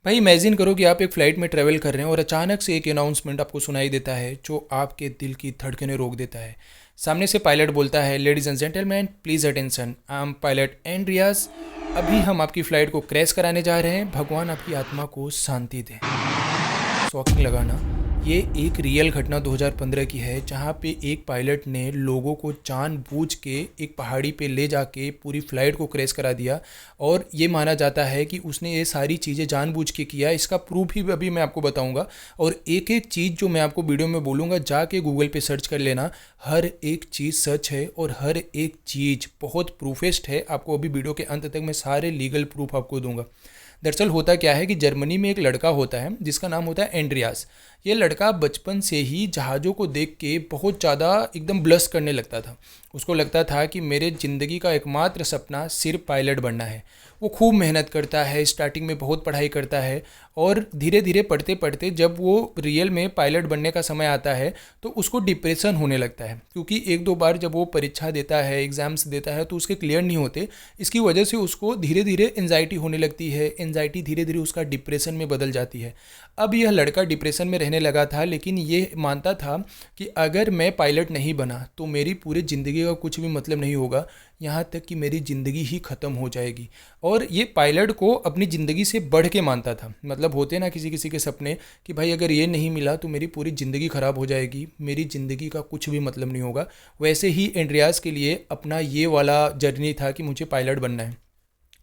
भाई इमेजिन करो कि आप एक फ़्लाइट में ट्रैवल कर रहे हैं और अचानक से एक अनाउंसमेंट आपको सुनाई देता है जो आपके दिल की धड़कनें रोक देता है। सामने से पायलट बोलता है, ladies and gentleman please attention, I am pilot Andreas. अभी हम आपकी फ़्लाइट को क्रैश कराने जा रहे हैं, भगवान आपकी आत्मा को शांति दें। शॉकिंग लगा ना? ये एक रियल घटना 2015 की है जहाँ पे एक पायलट ने लोगों को जानबूझ के एक पहाड़ी पे ले जाके पूरी फ़्लाइट को क्रैश करा दिया। और ये माना जाता है कि उसने ये सारी चीज़ें जानबूझ के किया। इसका प्रूफ ही अभी मैं आपको बताऊंगा। और एक एक चीज़ जो मैं आपको वीडियो में बोलूँगा जाके गूगल पे सर्च कर लेना। हर एक चीज़ सच है और हर एक चीज़ बहुत प्रूफेस्ट है। आपको अभी वीडियो के अंत तक मैं सारे लीगल प्रूफ आपको दूंगा। दरअसल होता क्या है कि जर्मनी में एक लड़का होता है जिसका नाम होता है एंड्रियास। ये लड़का बचपन से ही जहाज़ों को देख के बहुत ज़्यादा एकदम ब्लश करने लगता था। उसको लगता था कि मेरे ज़िंदगी का एकमात्र सपना सिर्फ पायलट बनना है। वो खूब मेहनत करता है, स्टार्टिंग में बहुत पढ़ाई करता है और धीरे धीरे पढ़ते पढ़ते जब वो रियल में पायलट बनने का समय आता है तो उसको डिप्रेशन होने लगता है, क्योंकि एक दो बार जब वो परीक्षा देता है, एग्ज़ाम्स देता है तो उसके क्लियर नहीं होते। इसकी वजह से उसको धीरे धीरे एंजाइटी होने लगती है। एंजाइटी धीरे धीरे उसका डिप्रेशन में बदल जाती है। अब यह लड़का डिप्रेशन में रहने लगा था, लेकिन ये मानता था कि अगर मैं पायलट नहीं बना तो मेरी पूरी ज़िंदगी का कुछ भी मतलब नहीं होगा, यहाँ तक कि मेरी ज़िंदगी ही ख़त्म हो जाएगी। और ये पायलट को अपनी ज़िंदगी से बढ़ के मानता था। मतलब होते ना किसी किसी के सपने कि भाई अगर ये नहीं मिला तो मेरी पूरी ज़िंदगी ख़राब हो जाएगी, मेरी ज़िंदगी का कुछ भी मतलब नहीं होगा। वैसे ही एंड्रियास के लिए अपना ये वाला जर्नी था कि मुझे पायलट बनना है।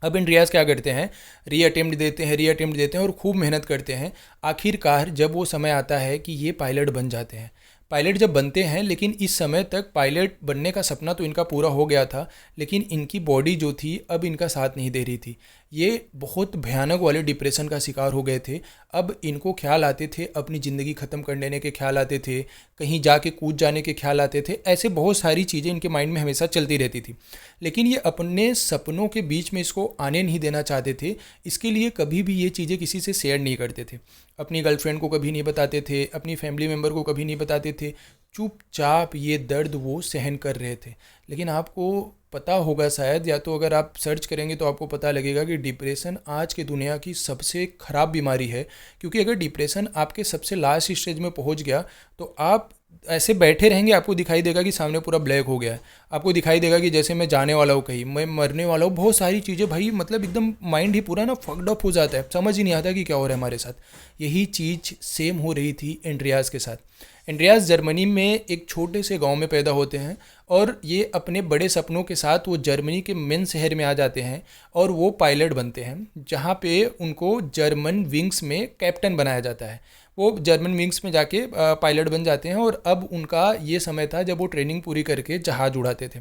अब एंड्रियास क्या करते हैं, री अटेम्प्ट देते हैं और खूब मेहनत करते हैं। आखिरकार जब वो समय आता है कि ये पायलट बन जाते हैं। पायलट जब बनते हैं, लेकिन इस समय तक पायलट बनने का सपना तो इनका पूरा हो गया था, लेकिन इनकी बॉडी जो थी अब इनका साथ नहीं दे रही थी। ये बहुत भयानक वाले डिप्रेशन का शिकार हो गए थे। अब इनको ख्याल आते थे, अपनी ज़िंदगी ख़त्म कर लेने के ख्याल आते थे, कहीं जाके कूद जाने के ख्याल आते थे। ऐसे बहुत सारी चीज़ें इनके माइंड में हमेशा चलती रहती थी। लेकिन ये अपने सपनों के बीच में इसको आने नहीं देना चाहते थे। इसके लिए कभी भी ये चीज़ें किसी से शेयर नहीं करते थे। अपनी गर्लफ्रेंड को कभी नहीं बताते थे, अपनी फैमिली मेम्बर को कभी नहीं बताते थे। चुपचाप ये दर्द वो सहन कर रहे थे। लेकिन आपको पता होगा शायद, या तो अगर आप सर्च करेंगे तो आपको पता लगेगा कि डिप्रेशन आज की दुनिया की सबसे ख़राब बीमारी है। क्योंकि अगर डिप्रेशन आपके सबसे लास्ट स्टेज में पहुंच गया तो आप ऐसे बैठे रहेंगे, आपको दिखाई देगा कि सामने पूरा ब्लैक हो गया है। आपको दिखाई देगा कि जैसे मैं जाने वाला हूँ, कहीं मैं मरने वाला हूँ, बहुत सारी चीज़ें भाई, मतलब एकदम माइंड ही पूरा ना फक्ड अप हो जाता है, समझ ही नहीं आता कि क्या हो रहा है हमारे साथ। यही चीज़ सेम हो रही थी एंड्रियास के साथ। एंड्रियास जर्मनी में एक छोटे से गांव में पैदा होते हैं और ये अपने बड़े सपनों के साथ वो जर्मनी के मेन शहर में आ जाते हैं और वो पायलट बनते हैं, जहाँ पे उनको जर्मन विंग्स में कैप्टन बनाया जाता है। वो जर्मन विंग्स में जाके पायलट बन जाते हैं और अब उनका ये समय था जब वो ट्रेनिंग पूरी करके जहाज़ उड़ाते थे।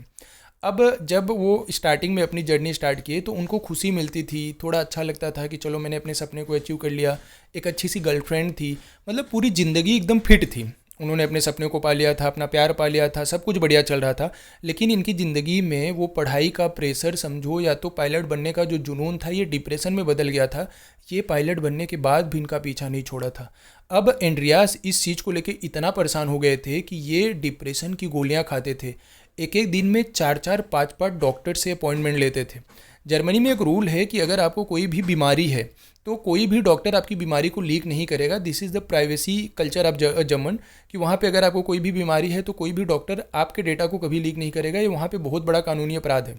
अब जब वो स्टार्टिंग में अपनी जर्नी स्टार्ट किए तो उनको खुशी मिलती थी, थोड़ा अच्छा लगता था कि चलो मैंने अपने सपने को अचीव कर लिया। एक अच्छी सी गर्लफ्रेंड थी, मतलब पूरी ज़िंदगी एकदम फिट थी। उन्होंने अपने सपने को पा लिया था, अपना प्यार पा लिया था, सब कुछ बढ़िया चल रहा था। लेकिन इनकी ज़िंदगी में वो पढ़ाई का प्रेशर समझो या तो पायलट बनने का जो जुनून था ये डिप्रेशन में बदल गया था। ये पायलट बनने के बाद भी इनका पीछा नहीं छोड़ा था। अब एंड्रियास इस चीज़ को लेकर इतना परेशान हो गए थे कि ये डिप्रेशन की गोलियां खाते थे। एक एक दिन में चार चार पाँच पाँच डॉक्टर से अपॉइंटमेंट लेते थे। जर्मनी में एक रूल है कि अगर आपको कोई भी बीमारी है तो कोई भी डॉक्टर आपकी बीमारी को लीक नहीं करेगा। This is the privacy culture of German, कि वहाँ पे अगर आपको कोई भी बीमारी है तो कोई भी डॉक्टर आपके डेटा को कभी लीक नहीं करेगा। ये वहाँ पे बहुत बड़ा कानूनी अपराध है।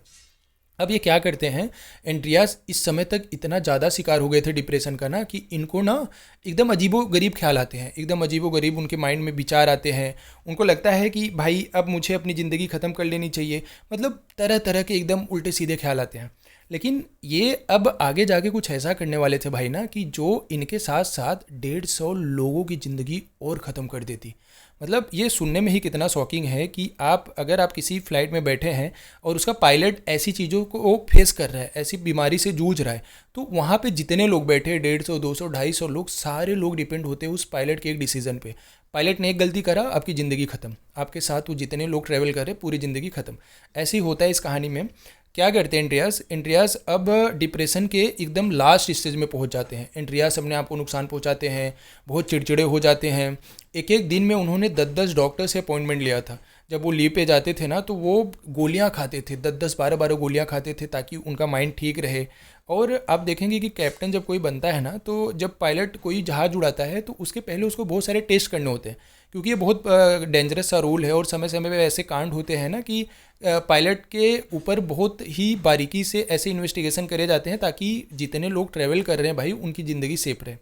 अब ये क्या करते हैं, एंड्रियास इस समय तक इतना ज़्यादा शिकार हो गए थे डिप्रेशन का ना, कि इनको ना एकदम अजीबो गरीब ख्याल आते हैं, एकदम अजीबो गरीब उनके माइंड में विचार आते हैं। उनको लगता है कि भाई अब मुझे अपनी ज़िंदगी ख़त्म कर लेनी चाहिए। मतलब तरह तरह के एकदम उल्टे सीधे ख्याल आते हैं। लेकिन ये अब आगे जाके कुछ ऐसा करने वाले थे भाई ना, कि जो इनके साथ साथ 150 लोगों की ज़िंदगी और ख़त्म कर देती। मतलब ये सुनने में ही कितना शॉकिंग है कि अगर आप किसी फ्लाइट में बैठे हैं और उसका पायलट ऐसी चीज़ों को फेस कर रहा है, ऐसी बीमारी से जूझ रहा है, तो वहाँ पे जितने लोग बैठे, 150, 200, 250 लोग, सारे लोग डिपेंड होते हैं उस पायलट के एक डिसीजन पे। पायलट ने एक गलती करा, आपकी ज़िंदगी ख़त्म, आपके साथ वो जितने लोग ट्रैवल कर रहे पूरी ज़िंदगी ख़त्म। ऐसे ही होता है इस कहानी में। क्या करते हैं एंड्रियास अब डिप्रेशन के एकदम लास्ट स्टेज में पहुंच जाते हैं। एंड्रियास अपने आप को नुकसान पहुंचाते हैं, बहुत चिड़चिड़े हो जाते हैं। एक एक दिन में उन्होंने 10-10 डॉक्टर से अपॉइंटमेंट लिया था। जब वो लीव पे जाते थे ना तो वो गोलियां खाते थे, 10-10, 12-12 गोलियां खाते थे ताकि उनका माइंड ठीक रहे। और आप देखेंगे कि कैप्टन जब कोई बनता है ना, तो जब पायलट कोई जहाज़ उड़ाता है तो उसके पहले उसको बहुत सारे टेस्ट करने होते हैं, क्योंकि ये बहुत डेंजरस सा रूल है। और समय समय पे ऐसे कांड होते हैं ना कि पायलट के ऊपर बहुत ही बारीकी से ऐसे इन्वेस्टिगेशन करे जाते हैं ताकि जितने लोग ट्रैवल कर रहे हैं भाई उनकी ज़िंदगी सेफ रहे।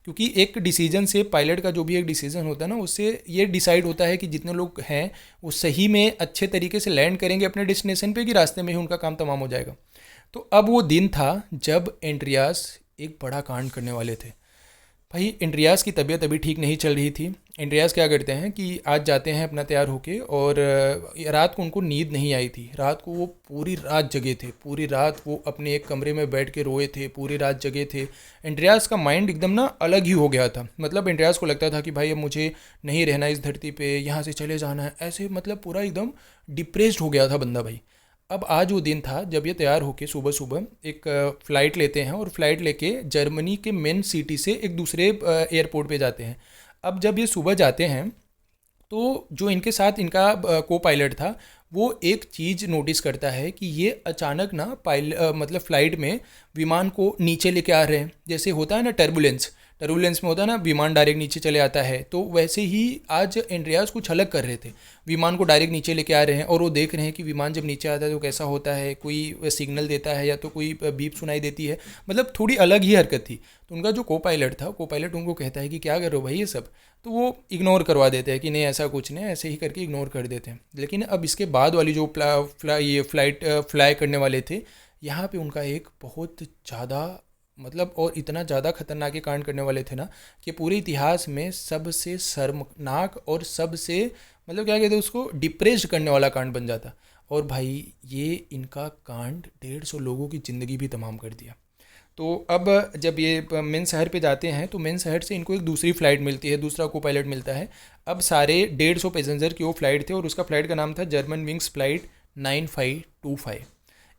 क्योंकि एक डिसीजन से, पायलट का जो भी एक डिसीजन होता है ना, उससे ये डिसाइड होता है कि जितने लोग हैं वो सही में अच्छे तरीके से लैंड करेंगे अपने डेस्टिनेशन पे, कि रास्ते में ही उनका काम तमाम हो जाएगा। तो अब वो दिन था जब एंड्रियास एक बड़ा कांड करने वाले थे। भाई एंड्रियास की तबीयत अभी ठीक नहीं चल रही थी। एंड्रियास क्या करते हैं कि आज जाते हैं अपना तैयार होके, और रात को उनको नींद नहीं आई थी। रात को वो पूरी रात जगे थे, पूरी रात वो अपने एक कमरे में बैठ के रोए थे, पूरी रात जगे थे। एंड्रियास का माइंड एकदम ना अलग ही हो गया था। मतलब एंड्रियास को लगता था कि भाई अब मुझे नहीं रहना इस धरती पे, यहाँ से चले जाना है, ऐसे मतलब पूरा एकदम डिप्रेस्ड हो गया था बंदा भाई। अब आज वो दिन था जब ये तैयार होके सुबह सुबह एक फ़्लाइट लेते हैं, और फ्लाइट लेके जर्मनी के मेन सिटी से एक दूसरे एयरपोर्ट पे जाते हैं। अब जब ये सुबह जाते हैं तो जो इनके साथ इनका को पायलट था, वो एक चीज़ नोटिस करता है कि ये अचानक ना मतलब फ़्लाइट में विमान को नीचे लेके आ रहे हैं। जैसे होता है ना टर्बुलेंस, टर्बुलेंस में होता है ना विमान डायरेक्ट नीचे चले आता है, तो वैसे ही आज एंड्रियास कुछ अलग कर रहे थे। विमान को डायरेक्ट नीचे लेके आ रहे हैं, और वो देख रहे हैं कि विमान जब नीचे आता है तो कैसा होता है, कोई सिग्नल देता है या तो कोई बीप सुनाई देती है। मतलब थोड़ी अलग ही हरकत थी। तो उनका जो को पायलट था, को पायलट उनको कहता है कि क्या कर रहे हो भाई ये सब। तो वो इग्नोर करवा देते हैं कि नहीं ऐसा कुछ नहीं, ऐसे ही करके इग्नोर कर देते हैं। लेकिन अब इसके बाद वाली जो ये फ्लाइट फ्लाई करने वाले थे, यहाँ पे उनका एक बहुत ज़्यादा मतलब और इतना ज़्यादा खतरनाक ये कांड करने वाले थे ना, कि पूरे इतिहास में सबसे शर्मनाक और सबसे मतलब क्या कहते हैं उसको, डिप्रेस्ड करने वाला कांड बन जाता। और भाई ये इनका कांड 150 लोगों की ज़िंदगी भी तमाम कर दिया। तो अब जब ये मेन शहर पे जाते हैं तो मेन शहर से इनको एक दूसरी फ़्लाइट मिलती है, दूसरा को पायलट मिलता है। अब सारे 150 पैसेंजर की वो फ़्लाइट थे, और उसका फ़्लाइट का नाम था जर्मन विंग्स फ़्लाइट 9525।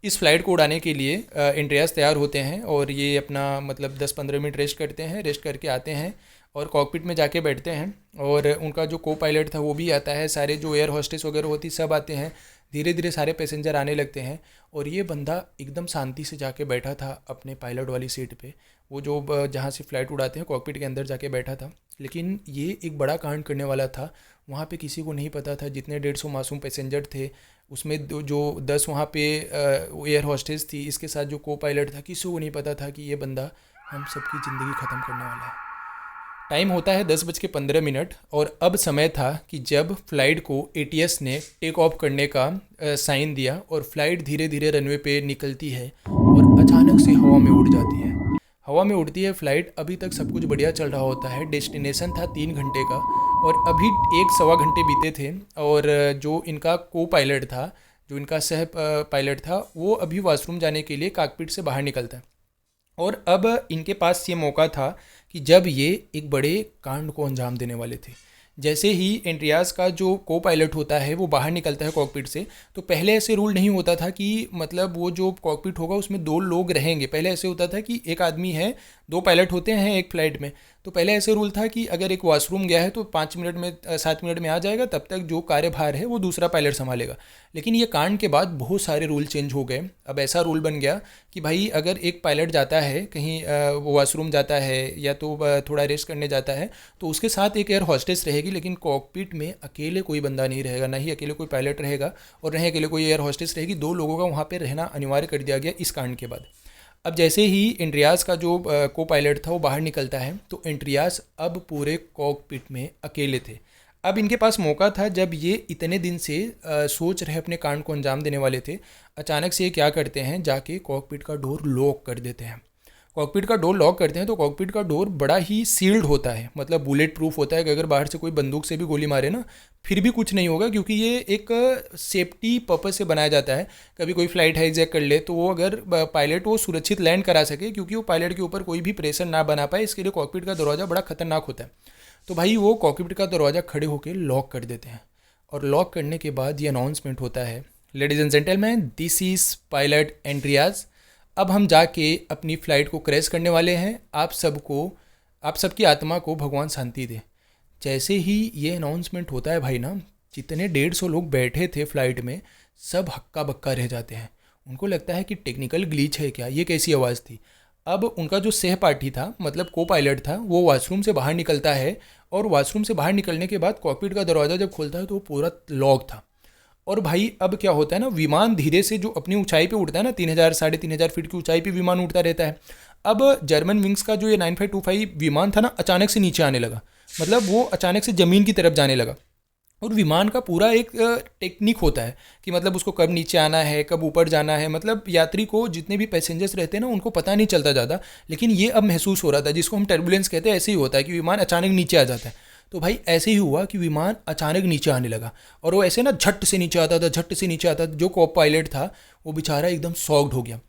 इस फ्लाइट को उड़ाने के लिए एंड्रियास तैयार होते हैं, और ये अपना मतलब 10-15 मिनट रेस्ट करते हैं। रेस्ट करके आते हैं और कॉकपिट में जाके बैठते हैं, और उनका जो को पायलट था वो भी आता है, सारे जो एयर होस्टेस वगैरह होती सब आते हैं। धीरे धीरे सारे पैसेंजर आने लगते हैं, और ये बंदा एकदम शांति से जाके बैठा था अपने पायलट वाली सीट पे। वो जो जहाँ से फ़्लाइट उड़ाते हैं कॉकपिट के अंदर जाके बैठा था। लेकिन ये एक बड़ा कांड करने वाला था। वहाँ पे किसी को नहीं पता था, जितने 150 मासूम पैसेंजर थे उसमें जो 10 वहाँ पे एयर होस्टेस थी, इसके साथ जो को पायलट था, किसी को नहीं पता था कि ये बंदा हम सबकी ज़िंदगी ख़त्म करने वाला है। टाइम होता है 10:15, और अब समय था कि जब फ्लाइट को एटीएस ने टेक ऑफ करने का साइन दिया, और फ्लाइट धीरे धीरे रनवे पे निकलती है और अचानक से हवा में उड़ जाती है। हवा में उड़ती है फ्लाइट। अभी तक सब कुछ बढ़िया चल रहा होता है, डेस्टिनेशन था 3 घंटे का, और अभी 1 सवा घंटे बीते थे। और जो इनका को पायलट था, जो इनका सह पायलट था, वो अभी वॉशरूम जाने के लिए कॉकपिट से बाहर निकलता है। और अब इनके पास ये मौका था कि जब ये एक बड़े कांड को अंजाम देने वाले थे। जैसे ही एंड्रियास का जो को पायलट होता है वो बाहर निकलता है कॉकपिट से, तो पहले ऐसे रूल नहीं होता था कि मतलब वो जो कॉकपिट होगा उसमें 2 लोग रहेंगे। पहले ऐसे होता था कि एक आदमी है, 2 पायलट होते हैं एक फ़्लाइट में। तो पहले ऐसे रूल था कि अगर एक वॉशरूम गया है तो 5 मिनट में 7 मिनट में आ जाएगा, तब तक जो कार्यभार है वो दूसरा पायलट संभालेगा। लेकिन ये कांड के बाद बहुत सारे रूल चेंज हो गए। अब ऐसा रूल बन गया कि भाई अगर एक पायलट जाता है कहीं, वो वॉशरूम जाता है या तो थोड़ा रेस्ट करने जाता है, तो उसके साथ एक एयर हॉस्टेस रहेगी, लेकिन कॉकपिट में अकेले कोई बंदा नहीं रहेगा, ना ही अकेले कोई पायलट रहेगा और ना ही अकेले कोई एयर हॉस्टेस रहेगी। 2 लोगों का वहाँ पे रहना अनिवार्य कर दिया गया इस कांड के बाद। अब जैसे ही एंड्रियास का जो को पायलट था वो बाहर निकलता है, तो एंड्रियास अब पूरे कॉकपिट में अकेले थे। अब इनके पास मौका था, जब ये इतने दिन से सोच रहे अपने कांड को अंजाम देने वाले थे, अचानक से ये क्या करते हैं, जाके कॉकपिट का डोर लॉक कर देते हैं। कॉकपिट का डोर लॉक करते हैं तो कॉकपिट का डोर बड़ा ही सील्ड होता है, मतलब बुलेट प्रूफ होता है कि अगर बाहर से कोई बंदूक से भी गोली मारे ना, फिर भी कुछ नहीं होगा, क्योंकि ये एक सेफ्टी पर्पस से बनाया जाता है। कभी कोई फ्लाइट हाईजैक कर ले तो वो अगर पायलट वो सुरक्षित लैंड करा सके, क्योंकि वो पायलट के ऊपर कोई भी प्रेशर ना बना पाए, इसके लिए कॉकपिट का दरवाज़ा बड़ा खतरनाक होता है। तो भाई वो कॉकपिट का दरवाज़ा खड़े होकर लॉक कर देते हैं, और लॉक करने के बाद ये अनाउंसमेंट होता है, ladies and gentleman, this is pilot Andreas. अब हम जाके अपनी फ़्लाइट को क्रैश करने वाले हैं। आप सबकी आत्मा को भगवान शांति दे। जैसे ही ये अनाउंसमेंट होता है भाई ना, जितने 150 लोग बैठे थे फ़्लाइट में, सब हक्का बक्का रह जाते हैं। उनको लगता है कि टेक्निकल ग्लिच है क्या, ये कैसी आवाज़ थी। अब उनका जो सहपाठी था, मतलब को पायलट था, वो वॉशरूम से बाहर निकलता है और वॉशरूम से बाहर निकलने के बाद कॉकपिट का दरवाज़ा जब खोलता है तो वो पूरा लॉक था। और भाई अब क्या होता है ना, विमान धीरे से जो अपनी ऊंचाई पे उड़ता है ना, 3000 3,500 फीट की ऊंचाई पे विमान उड़ता रहता है। अब जर्मन विंग्स का जो ये 9525 विमान था ना, अचानक से नीचे आने लगा, मतलब वो अचानक से ज़मीन की तरफ जाने लगा। और विमान का पूरा एक टेक्निक होता है कि मतलब उसको कब नीचे आना है, कब ऊपर जाना है, मतलब यात्री को, जितने भी पैसेंजर्स रहते हैं ना, उनको पता नहीं चलता ज़्यादा। लेकिन ये अब महसूस हो रहा था, जिसको हम टर्बुलेंस कहते हैं, ऐसे ही होता है कि विमान अचानक नीचे आ जाता है। तो भाई ऐसे ही हुआ कि विमान अचानक नीचे आने लगा और वो ऐसे ना झट से नीचे आता था, झट से नीचे आता था। जो को पायलट था वो बेचारा एकदम शॉक्ड हो गया।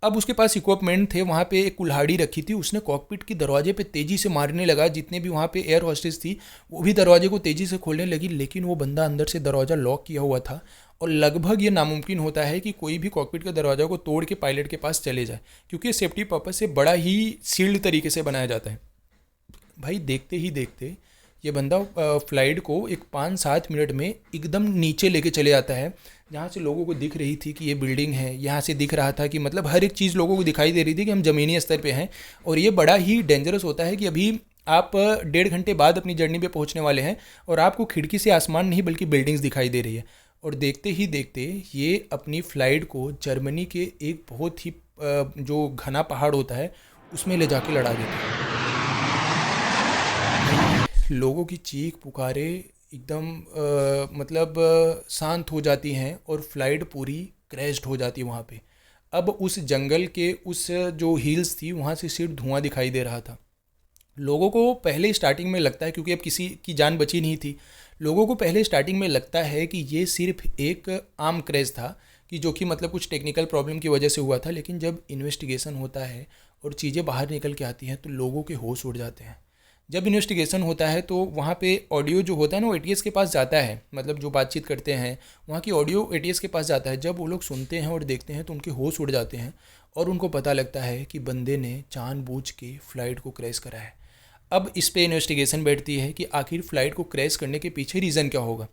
अब उसके पास इक्विपमेंट थे, वहाँ पे एक कुल्हाड़ी रखी थी, उसने कॉकपिट की दरवाजे पे तेज़ी से मारने लगा। जितने भी वहाँ पे एयर हॉस्टेस थी वो भी दरवाजे को तेज़ी से खोलने लगी, लेकिन वो बंदा अंदर से दरवाज़ा लॉक किया हुआ था। और लगभग ये नामुमकिन होता है कि कोई भी कॉकपिट के दरवाज़ा को तोड़ के पायलट के पास चले जाए, क्योंकि सेफ्टी पर्पज़ से बड़ा ही सील्ड तरीके से बनाया जाता है। भाई देखते ही देखते ये बंदा फ्लाइट को एक 5-7 मिनट में एकदम नीचे लेके चले आता है, जहाँ से लोगों को दिख रही थी कि ये बिल्डिंग है। यहाँ से दिख रहा था कि मतलब हर एक चीज़ लोगों को दिखाई दे रही थी कि हम ज़मीनी स्तर पे हैं। और ये बड़ा ही डेंजरस होता है कि अभी आप 1.5 घंटे बाद अपनी जर्नी पे पहुँचने वाले हैं और आपको खिड़की से आसमान नहीं बल्कि बिल्डिंग्स दिखाई दे रही है। और देखते ही देखते ये अपनी फ़्लाइट को जर्मनी के एक बहुत ही जो घना पहाड़ होता है उसमें ले जाके लड़ा देते हैं। लोगों की चीख पुकारे एकदम मतलब शांत हो जाती हैं और फ्लाइट पूरी क्रैश्ड हो जाती है वहाँ पे। अब उस जंगल के उस जो हिल्स थी वहाँ से सिर्फ धुआं दिखाई दे रहा था। लोगों को पहले स्टार्टिंग में लगता है, क्योंकि अब किसी की जान बची नहीं थी, लोगों को पहले स्टार्टिंग में लगता है कि ये सिर्फ एक आम क्रैश था, कि जो कि मतलब कुछ टेक्निकल प्रॉब्लम की वजह से हुआ था। लेकिन जब इन्वेस्टिगेशन होता है और चीज़ें बाहर निकल के आती हैं तो लोगों के होश उड़ जाते हैं। जब इन्वेस्टिगेशन होता है तो वहाँ पे ऑडियो जो होता है ना वो एटीएस के पास जाता है, मतलब जो बातचीत करते हैं वहाँ की ऑडियो एटीएस के पास जाता है। जब वो लोग सुनते हैं और देखते हैं तो उनके होश उड़ जाते हैं और उनको पता लगता है कि बंदे ने जानबूझ के फ़्लाइट को क्रैश करा है। अब इस पे इन्वेस्टिगेशन बैठती है कि आखिर फ़्लाइट को क्रैश करने के पीछे रीज़न क्या होगा।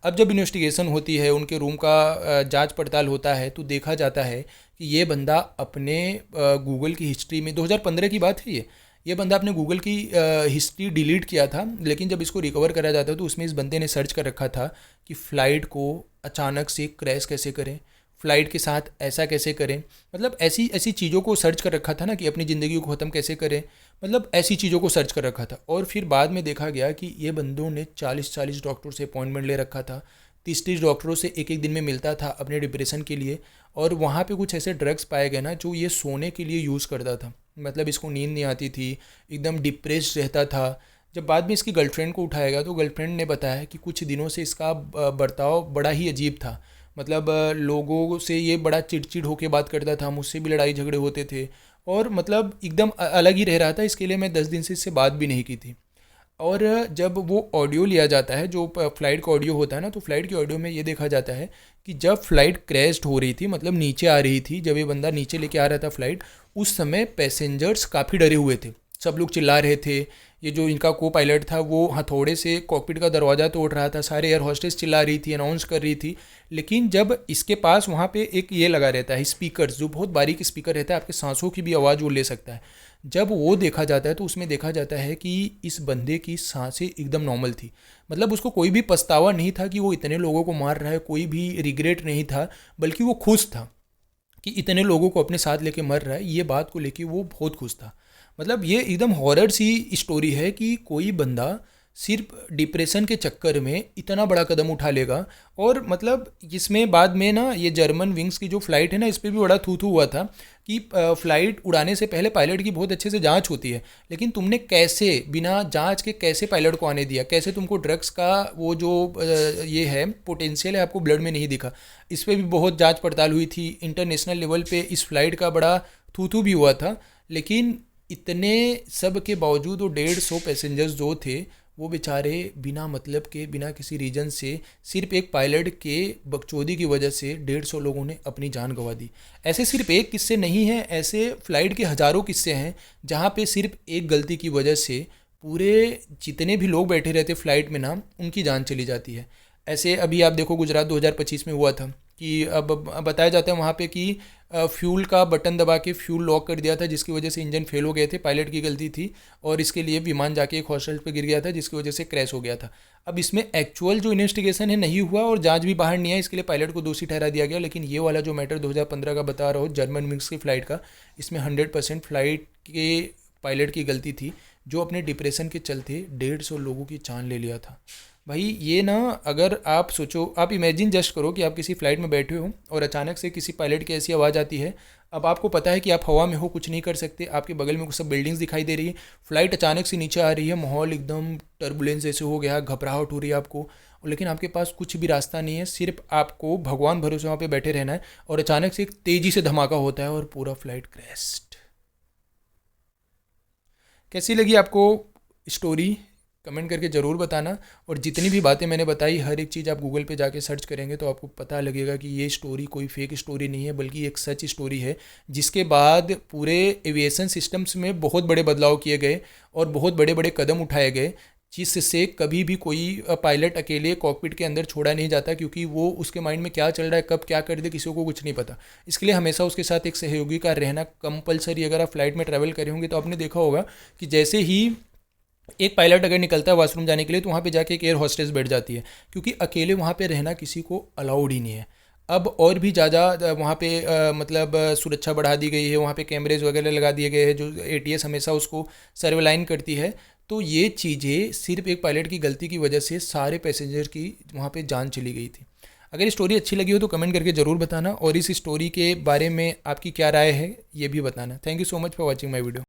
अब जब इन्वेस्टिगेशन होती है, उनके रूम का जांच पड़ताल होता है, तो देखा जाता है कि ये बंदा अपने गूगल की हिस्ट्री में, 2015 की बात है ये बंदा अपने गूगल की हिस्ट्री डिलीट किया था। लेकिन जब इसको रिकवर करा जाता है तो उसमें इस बंदे ने सर्च कर रखा था कि फ़्लाइट को अचानक से क्रैश कैसे करें, फ़्लाइट के साथ ऐसा कैसे करें, मतलब ऐसी ऐसी चीज़ों को सर्च कर रखा था ना, कि अपनी ज़िंदगी को ख़त्म कैसे करें, मतलब ऐसी चीज़ों को सर्च कर रखा था। और फिर बाद में देखा गया कि ये बंदों ने 40-40 डॉक्टर से अपॉइंटमेंट ले रखा था, 30-30 डॉक्टरों से एक एक दिन में मिलता था अपने डिप्रेशन के लिए। और वहाँ पे कुछ ऐसे ड्रग्स पाए गए ना जो ये सोने के लिए यूज़ करता था, मतलब इसको नींद नहीं आती थी, एकदम डिप्रेस्ड रहता था। जब बाद में इसकी गर्लफ्रेंड को उठाया गया तो गर्लफ्रेंड ने बताया कि कुछ दिनों से इसका बर्ताव बड़ा ही अजीब था, मतलब लोगों से ये बड़ा चिड़चिड़ होकर बात करता था, मुझसे भी लड़ाई झगड़े होते थे और मतलब एकदम अलग ही रह रहा था। इसके लिए मैं 10 दिन से इससे बात भी नहीं की थी। और जब वो ऑडियो लिया जाता है, जो फ़्लाइट का ऑडियो होता है ना, तो फ़्लाइट के ऑडियो में ये देखा जाता है कि जब फ़्लाइट क्रैश्ड हो रही थी, मतलब नीचे आ रही थी, जब ये बंदा नीचे लेके आ रहा था फ़्लाइट, उस समय पैसेंजर्स काफ़ी डरे हुए थे, सब लोग चिल्ला रहे थे। ये जो इनका को पायलट था वो हथौड़े से कॉकपिट का दरवाज़ा तोड़ रहा था, सारे एयर हॉस्टेस चिल्ला रही थी, अनाउंस कर रही थी। लेकिन जब इसके पास वहाँ पे एक ये लगा रहता है स्पीकर, जो बहुत बारीक स्पीकर रहता है, आपके सांसों की भी आवाज़ वो ले सकता है। जब वो देखा जाता है तो उसमें देखा जाता है कि इस बंदे की सांसें एकदम नॉर्मल थी, मतलब उसको कोई भी पछतावा नहीं था कि वो इतने लोगों को मार रहा है, कोई भी रिग्रेट नहीं था, बल्कि वो खुश था कि इतने लोगों को अपने साथ लेके मर रहा है। ये बात को लेके वो बहुत खुश था। मतलब ये एकदम हॉरर सी स्टोरी है कि कोई बंदा सिर्फ डिप्रेशन के चक्कर में इतना बड़ा कदम उठा लेगा। और मतलब इसमें बाद में ना ये जर्मन विंग्स की जो फ़्लाइट है ना, इस पर भी बड़ा थू थू हुआ था कि फ़्लाइट उड़ाने से पहले पायलट की बहुत अच्छे से जांच होती है, लेकिन तुमने कैसे बिना जांच के कैसे पायलट को आने दिया, कैसे तुमको ड्रग्स का वो जो ये है पोटेंशियल है आपको ब्लड में नहीं दिखा। इस पर भी बहुत जांच पड़ताल हुई थी, इंटरनेशनल लेवल पे इस फ्लाइट का बड़ा थू थू भी हुआ था। लेकिन इतने सब के बावजूद वो 150 पैसेंजर्स जो थे वो बेचारे बिना मतलब के, बिना किसी रीजन से, सिर्फ एक पायलट के बकचोदी की वजह से 150 लोगों ने अपनी जान गंवा दी। ऐसे सिर्फ एक किस्से नहीं हैं, ऐसे फ़्लाइट के हज़ारों किस्से हैं जहाँ पे सिर्फ एक गलती की वजह से पूरे जितने भी लोग बैठे रहते फ़्लाइट में ना, उनकी जान चली जाती है। ऐसे अभी आप देखो गुजरात 2025 में हुआ था कि अब बताया जाता है वहाँ पे कि फ्यूल का बटन दबा के फ्यूल लॉक कर दिया था, जिसकी वजह से इंजन फेल हो गए थे, पायलट की गलती थी, और इसके लिए विमान जाके एक हॉस्टल पे गिर गया था, जिसकी वजह से क्रैश हो गया था। अब इसमें एक्चुअल जो इन्वेस्टिगेशन है नहीं हुआ और जांच भी बाहर नहीं आई, इसके लिए पायलट को दोषी ठहरा दिया गया। लेकिन ये वाला जो मैटर 2015 का बता रहा हूँ जर्मन मिक्स की फ़्लाइट का, इसमें 100% फ्लाइट के पायलट की गलती थी, जो अपने डिप्रेशन के चलते 150 लोगों की जान ले लिया था। भाई ये ना, अगर आप सोचो, आप इमेजिन जस्ट करो कि आप किसी फ़्लाइट में बैठे हो और अचानक से किसी पायलट की ऐसी आवाज़ आती है। अब आपको पता है कि आप हवा में हो, कुछ नहीं कर सकते, आपके बगल में कुछ सब बिल्डिंग्स दिखाई दे रही है, फ़्लाइट अचानक से नीचे आ रही है, माहौल एकदम टर्बुलेंस जैसे हो गया, घबराहट हो रही है आपको, लेकिन आपके पास कुछ भी रास्ता नहीं है, सिर्फ आपको भगवान भरोसे वहाँ पे बैठे रहना है। और अचानक से एक तेज़ी से धमाका होता है और पूरा फ्लाइट क्रैश्ड। कैसी लगी आपको स्टोरी? कमेंट करके ज़रूर बताना। और जितनी भी बातें मैंने बताई, हर एक चीज़ आप गूगल पे जाके सर्च करेंगे तो आपको पता लगेगा कि ये स्टोरी कोई फेक स्टोरी नहीं है, बल्कि एक सच स्टोरी है, जिसके बाद पूरे एविएशन सिस्टम्स में बहुत बड़े बदलाव किए गए और बहुत बड़े बड़े कदम उठाए गए, जिससे कभी भी कोई पायलट अकेले कॉकपिट के अंदर छोड़ा नहीं जाता, क्योंकि वो उसके माइंड में क्या चल रहा है, कब क्या कर दे, किसी को कुछ नहीं पता। इसके लिए हमेशा उसके साथ एक सहयोगी का रहना कंपलसरी। अगर आप फ्लाइट में ट्रैवल करे होंगे तो आपने देखा होगा कि जैसे ही एक पायलट अगर निकलता है वॉशरूम जाने के लिए, तो वहाँ पे जाके एक एयर हॉस्टेस बैठ जाती है, क्योंकि अकेले वहाँ पे रहना किसी को अलाउड ही नहीं है। अब और भी ज़्यादा वहाँ पे मतलब सुरक्षा बढ़ा दी गई है, वहाँ पे कैमरेज वगैरह लगा दिए गए हैं, जो एटीएस हमेशा उसको सर्वेलाइन करती है। तो ये चीज़ें सिर्फ एक पायलट की गलती की वजह से सारे पैसेंजर की वहाँ पे जान चली गई थी। अगर स्टोरी अच्छी लगी हो तो कमेंट करके ज़रूर बताना, और इस स्टोरी के बारे में आपकी क्या राय है ये भी बताना। Thank you so much for watching my video.